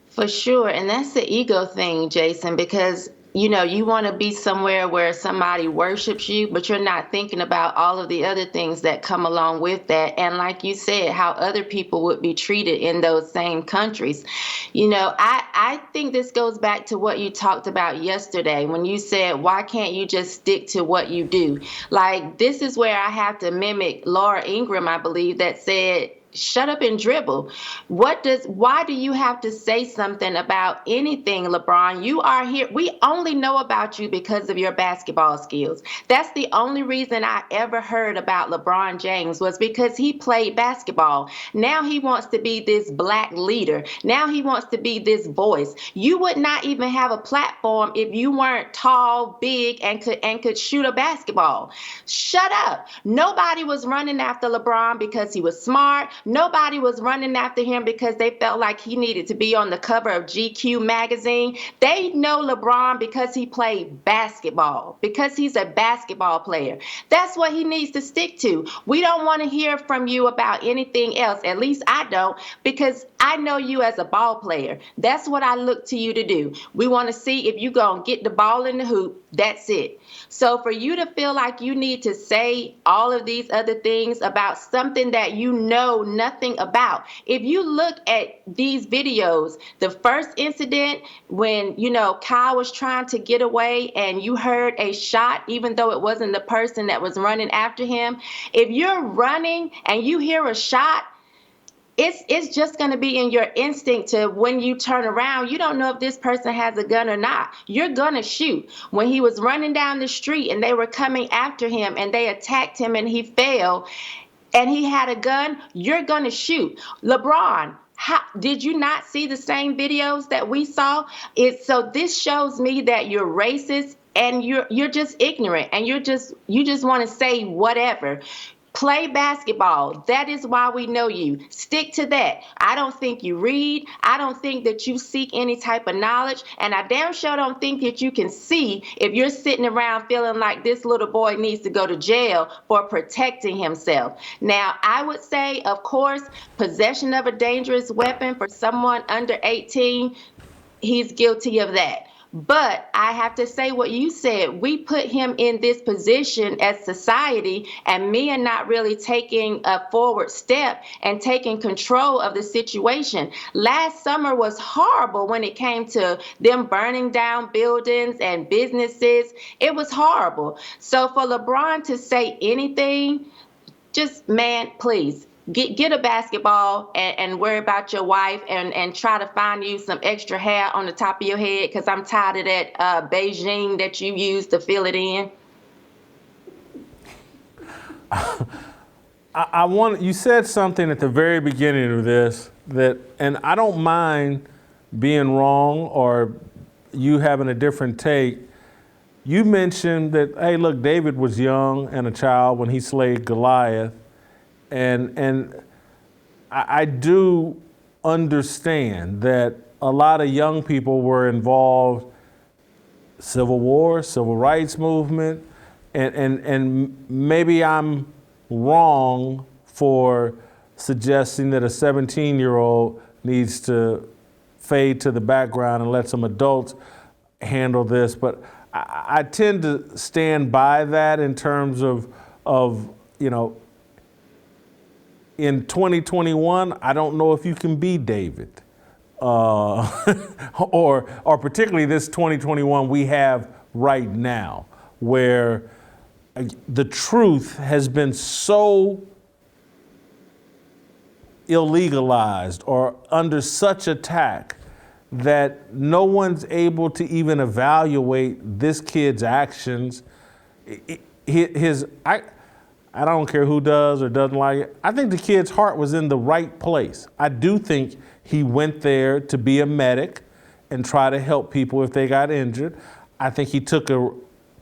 For sure. And that's the ego thing, Jason, because you want to be somewhere where somebody worships you, but you're not thinking about all of the other things that come along with that. And like you said, how other people would be treated in those same countries. I think this goes back to what you talked about yesterday when you said, why can't you just stick to what you do? Like, this is where I have to mimic Laura Ingraham, I believe, that said, shut up and dribble. Why do you have to say something about anything, LeBron? You are here. We only know about you because of your basketball skills. That's the only reason I ever heard about LeBron James, was because he played basketball. Now he wants to be this black leader. Now he wants to be this voice. You would not even have a platform if you weren't tall, big, and could shoot a basketball. Shut up. Nobody was running after LeBron because he was smart. Nobody was running after him because they felt like he needed to be on the cover of GQ magazine. They know LeBron because he played basketball, because he's a basketball player. That's what he needs to stick to. We don't want to hear from you about anything else. At least I don't, because I know you as a ball player. That's what I look to you to do. We want to see if you're going to get the ball in the hoop. That's it. So for you to feel like you need to say all of these other things about something that you know nothing about. If you look at these videos, the first incident when, Kyle was trying to get away and you heard a shot, even though it wasn't the person that was running after him. If you're running and you hear a shot, it's just going to be in your instinct to, when you turn around, you don't know if this person has a gun or not. You're going to shoot. When he was running down the street and they were coming after him and they attacked him and he fell and he had a gun, you're going to shoot. LeBron, did you not see the same videos that we saw? So this shows me that you're racist and you're just ignorant and you just want to say whatever. Play basketball. That is why we know you. Stick to that. I don't think you read. I don't think that you seek any type of knowledge. And I damn sure don't think that you can see if you're sitting around feeling like this little boy needs to go to jail for protecting himself. Now, I would say, of course, possession of a dangerous weapon for someone under 18, he's guilty of that. But I have to say what you said. We put him in this position as society, and me and not really taking a forward step and taking control of the situation. Last summer was horrible when it came to them burning down buildings and businesses. It was horrible. So for LeBron to say anything, just, man, please. get a basketball and worry about your wife and try to find you some extra hair on the top of your head, because I'm tired of that Beijing that you use to fill it in. You said something at the very beginning of this and I don't mind being wrong or you having a different take. You mentioned that, hey, look, David was young and a child when he slayed Goliath. And I do understand that a lot of young people were involved, Civil War, Civil Rights Movement, and maybe I'm wrong for suggesting that a 17-year-old needs to fade to the background and let some adults handle this. But I tend to stand by that in terms of in 2021, I don't know if you can be David, or particularly this 2021 we have right now, where the truth has been so illegalized or under such attack that no one's able to even evaluate this kid's actions. I don't care who does or doesn't like it. I think the kid's heart was in the right place. I do think he went there to be a medic and try to help people if they got injured. I think he took a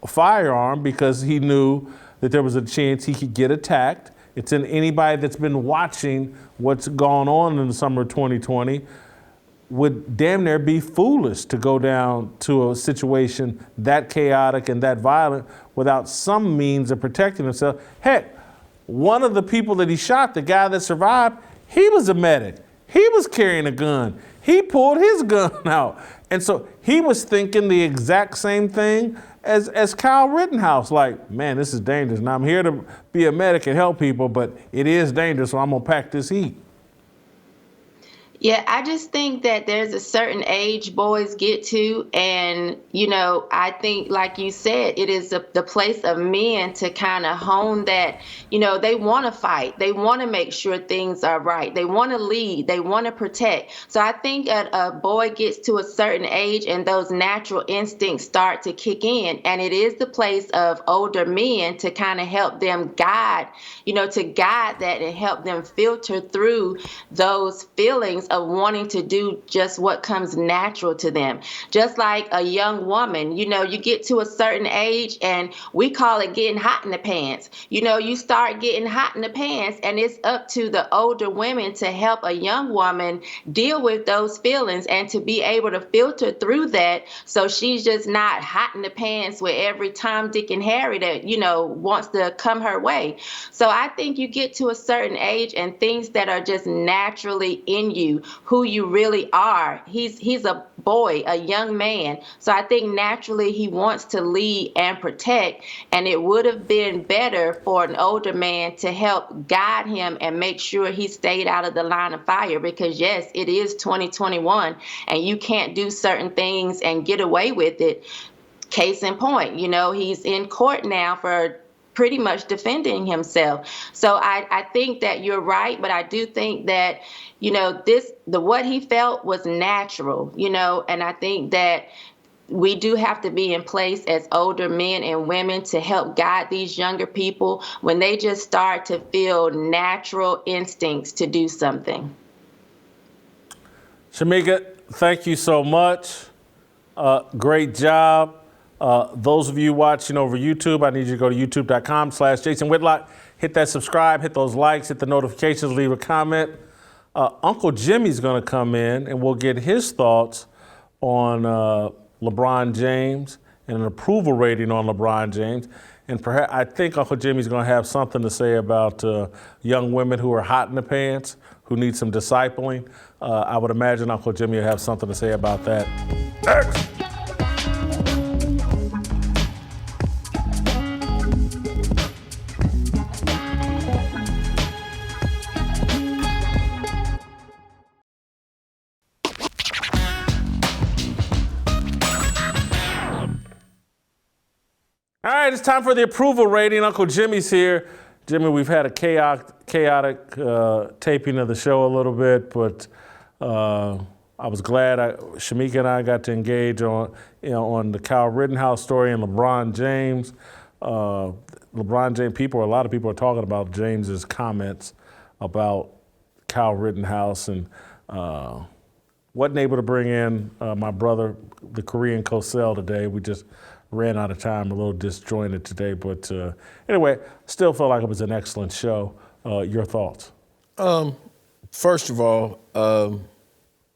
firearm because he knew that there was a chance he could get attacked. It's in anybody that's been watching what's gone on in the summer of 2020 would damn near be foolish to go down to a situation that chaotic and that violent without some means of protecting himself. Heck, one of the people that he shot, the guy that survived, he was a medic. He was carrying a gun. He pulled his gun out. And so he was thinking the exact same thing as Kyle Rittenhouse. Like, man, this is dangerous. Now I'm here to be a medic and help people, but it is dangerous, so I'm gonna pack this heat. Yeah, I just think that there's a certain age boys get to, and, I think, like you said, it is the place of men to kind of hone that, they want to fight. They want to make sure things are right. They want to lead. They want to protect. So I think a boy gets to a certain age and those natural instincts start to kick in, and it is the place of older men to kind of help them guide, to guide that and help them filter through those feelings of wanting to do just what comes natural to them. Just like a young woman, you get to a certain age and we call it getting hot in the pants. You start getting hot in the pants, and it's up to the older women to help a young woman deal with those feelings and to be able to filter through that, so she's just not hot in the pants with every Tom, Dick, and Harry that, wants to come her way. So I think you get to a certain age and things that are just naturally in you, who you really are. He's a boy, a young man. So I think naturally he wants to lead and protect, and it would have been better for an older man to help guide him and make sure he stayed out of the line of fire, because yes, it is 2021 and you can't do certain things and get away with it. Case in point, he's in court now for pretty much defending himself. So I think that you're right, but I do think that, what he felt was natural, and I think that we do have to be in place as older men and women to help guide these younger people when they just start to feel natural instincts to do something. Shemeka, thank you so much. Great job. Those of you watching over YouTube, I need you to go to youtube.com/Jason Whitlock. Hit that subscribe, hit those likes, hit the notifications, leave a comment. Uncle Jimmy's going to come in and we'll get his thoughts on LeBron James and an approval rating on LeBron James. And perhaps I think Uncle Jimmy's going to have something to say about young women who are hot in the pants, who need some discipling. I would imagine Uncle Jimmy will have something to say about that. Next. All right, it's time for the approval rating. Uncle Jimmy's here. Jimmy, we've had a chaotic taping of the show a little bit, but I was glad Shemeka and I got to engage on the Kyle Rittenhouse story and LeBron James. LeBron James a lot of people are talking about James's comments about Kyle Rittenhouse, and wasn't able to bring in my brother, the Korean Cosell, today. We just ran out of time, a little disjointed today, but anyway, still felt like it was an excellent show. Your thoughts? First of all,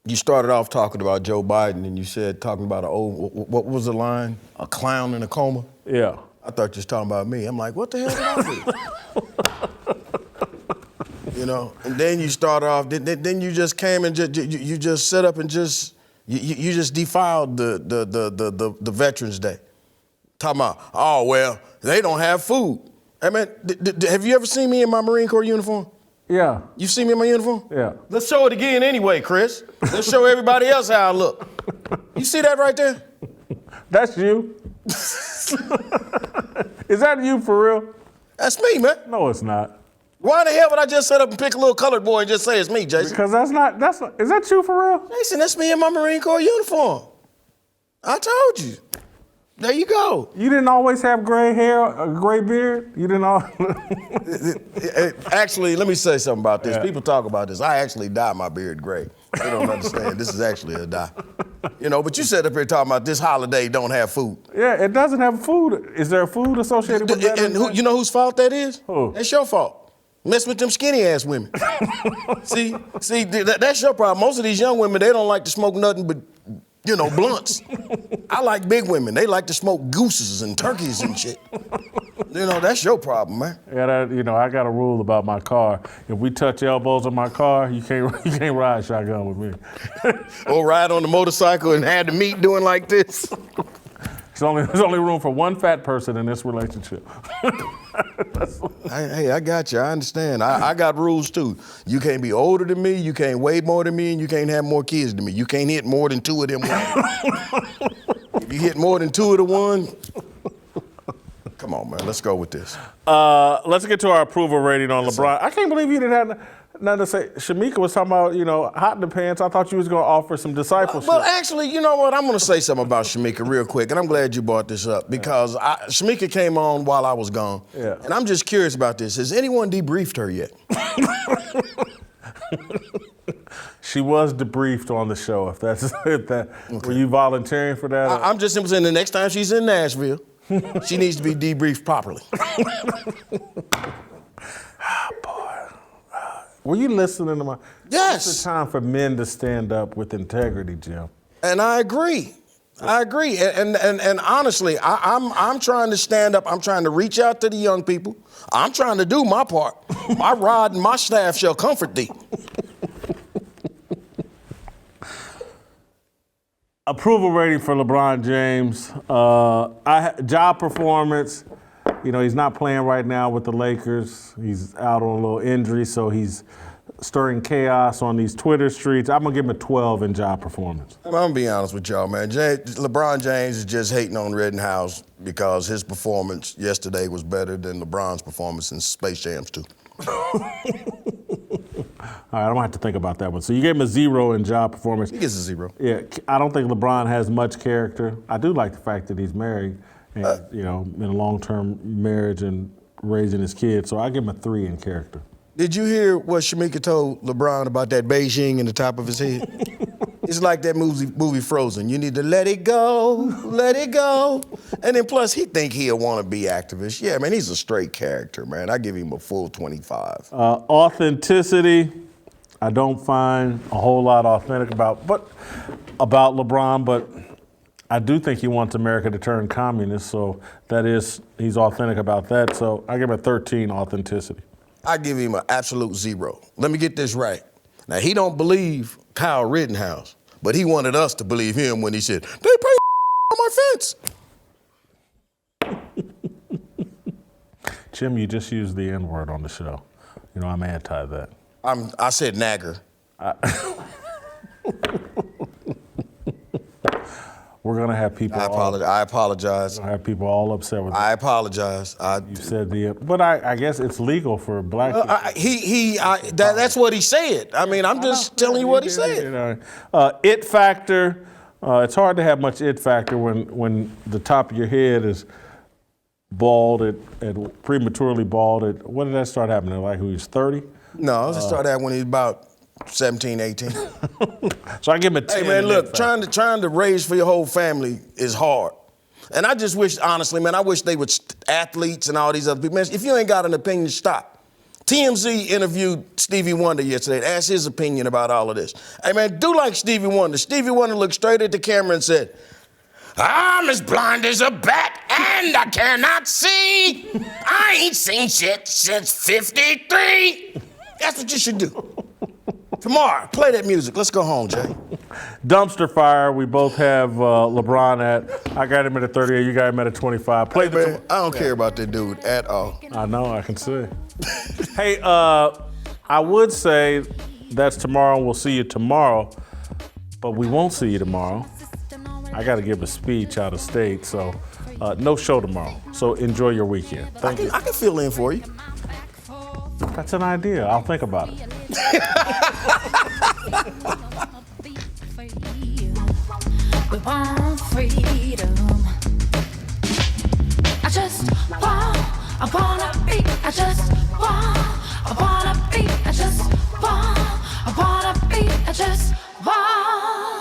you started off talking about Joe Biden, and you said talking about what was the line? A clown in a coma? Yeah. I thought you was talking about me. I'm like, what the hell did I do? You know, and then you started off, then you just came and you just set up and just defiled the Veterans Day. Talking about, oh, well, they don't have food. I mean, have you ever seen me in my Marine Corps uniform? Yeah. You see me in my uniform? Yeah. Let's show it again anyway, Chris. Let's show everybody else how I look. You see that right there? That's you. Is that you for real? That's me, man. No, it's not. Why the hell would I just set up and pick a little colored boy and just say it's me, Jason? Because is that you for real? Jason, that's me in my Marine Corps uniform. I told you. There you go. You didn't always have gray hair, a gray beard? You didn't all... Actually, let me say something about this. Yeah. People talk about this. I actually dye my beard gray. They don't understand. This is actually a dye. You know, but you sat up here talking about this holiday don't have food. Yeah, it doesn't have food. Is there food associated with that? And you know whose fault that is? Who? That's your fault. Mess with them skinny ass women. see, that's your problem. Most of these young women, they don't like to smoke nothing but, blunts. I like big women. They like to smoke gooses and turkeys and shit. That's your problem, man. Yeah, I got a rule about my car. If we touch elbows on my car, you can't ride shotgun with me. Or ride on the motorcycle and have the meat doing like this. There's only room for one fat person in this relationship. Hey, I got you. I understand. I got rules too. You can't be older than me, you can't weigh more than me, and you can't have more kids than me. You can't hit more than two of them women. If you hit more than two of the one, come on, man. Let's go with this. Let's get to our approval rating on LeBron. I can't believe you didn't have nothing to say. Shemeka was talking about, hot in the pants. I thought you was going to offer some discipleship. Well, actually, you know what? I'm going to say something about Shemeka real quick, and I'm glad you brought this up because Shemeka came on while I was gone. Yeah. And I'm just curious about this. Has anyone debriefed her yet? She was debriefed on the show. If that, okay. Were you volunteering for that? I'm just simply saying the next time she's in Nashville, she needs to be debriefed properly. Were you listening to my? Yes. It's the time for men to stand up with integrity, Jim. And I agree. And honestly, I'm trying to stand up. I'm trying to reach out to the young people. I'm trying to do my part. My rod and my staff shall comfort thee. Approval rating for LeBron James. Job performance. He's not playing right now with the Lakers. He's out on a little injury, so he's stirring chaos on these Twitter streets. I'm going to give him a 12 in job performance. I'm going to be honest with y'all, man. LeBron James is just hating on Rittenhouse because his performance yesterday was better than LeBron's performance in Space Jam 2. All right, I don't have to think about that one. So you gave him a 0 in job performance. He gets a 0. Yeah, I don't think LeBron has much character. I do like the fact that he's married and, in a long-term marriage and raising his kids. So I give him a 3 in character. Did you hear what Shemeka told LeBron about that Beijing in the top of his head? It's like that movie Frozen. You need to let it go, let it go. And then plus, he think he'll want to be activist. Yeah, man, he's a straight character, man. I give him a full 25. Authenticity, I don't find a whole lot authentic about LeBron, but I do think he wants America to turn communist, so he's authentic about that. So I give him a 13 authenticity. I give him an absolute 0. Let me get this right. Now, he don't believe Kyle Rittenhouse, but he wanted us to believe him when he said, they pay on my fence. Jim, you just used the N-word on the show. I'm anti that. I said nagger. we're going to have people. I apologize. Have people all upset with. I apologize. You said but I guess it's legal for black people. That's what he said. I mean, I'm just telling you what he said. It factor. It's hard to have much it factor when the top of your head is bald, at prematurely bald. When did that start happening? Like when he was 30? No, it started out when he was about 17, 18. So I give him a 10. Hey man, look, trying to raise for your whole family is hard. And I just wish, honestly, man, I wish they would, athletes and all these other people, man, if you ain't got an opinion, stop. TMZ interviewed Stevie Wonder yesterday, asked his opinion about all of this. Hey man, do like Stevie Wonder. Stevie Wonder looked straight at the camera and said, I'm as blind as a bat and I cannot see. I ain't seen shit since 53. That's what you should do. Tomorrow, play that music. Let's go home, Jay. Dumpster fire. We both have LeBron at. I got him at a 38. You got him at a 25. Hey, man, I don't care about that dude at all. I know. I can see. Hey, I would say that's tomorrow. We'll see you tomorrow, but we won't see you tomorrow. I got to give a speech out of state, so no show tomorrow. So enjoy your weekend. Thank you. I can fill in for you. That's an idea. I'll think about it. We want freedom. I just want, I wanna be, I just want, I wanna be, I just want, I wanna be, I just want.